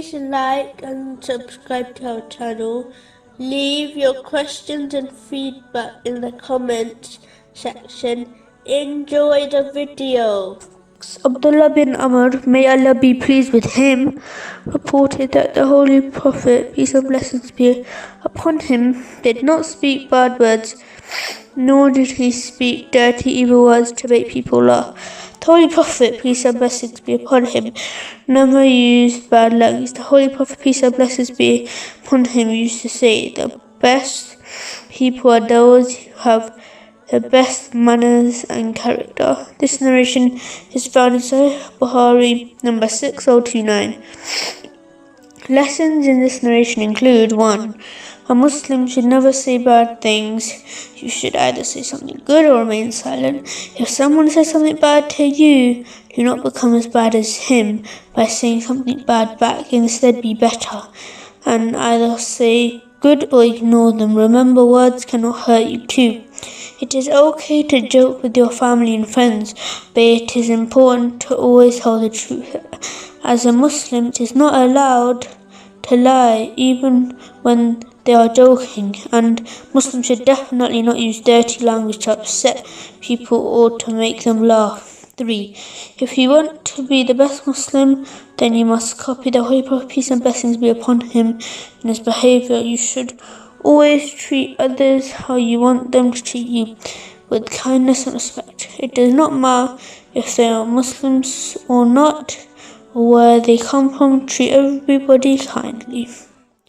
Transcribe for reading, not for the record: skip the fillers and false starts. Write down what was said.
Please like and subscribe to our channel. Leave your questions and feedback in the comments section. Enjoy the video. Abdullah bin Amr, may Allah be pleased with him, reported that the Holy Prophet, peace and blessings be upon him, did not speak bad words, nor did he speak dirty evil words to make people laugh. The Holy Prophet, peace and blessings be upon him, never used bad language. The Holy Prophet, peace and blessings be upon him, used to say, the best people are those who have the best manners and character. This narration is found in Sahih Bukhari number 6029. Lessons in this narration include 1. A Muslim should never say bad things. You should either say something good or remain silent. If someone says something bad to you, do not become as bad as him by saying something bad back. Instead, be better and either say good or ignore them. Remember, words cannot hurt you too. It is okay to joke with your family and friends, but it is important to always tell the truth. As a Muslim, it is not allowed to lie even when they are joking, and Muslims should definitely not use dirty language to upset people or to make them laugh. 3. If you want to be the best Muslim, then you must copy the Holy Prophet, peace and blessings be upon him, in his behavior. You should always treat others how you want them to treat you, with kindness and respect. It does not matter if they are Muslims or not, or where they come from. Treat everybody kindly.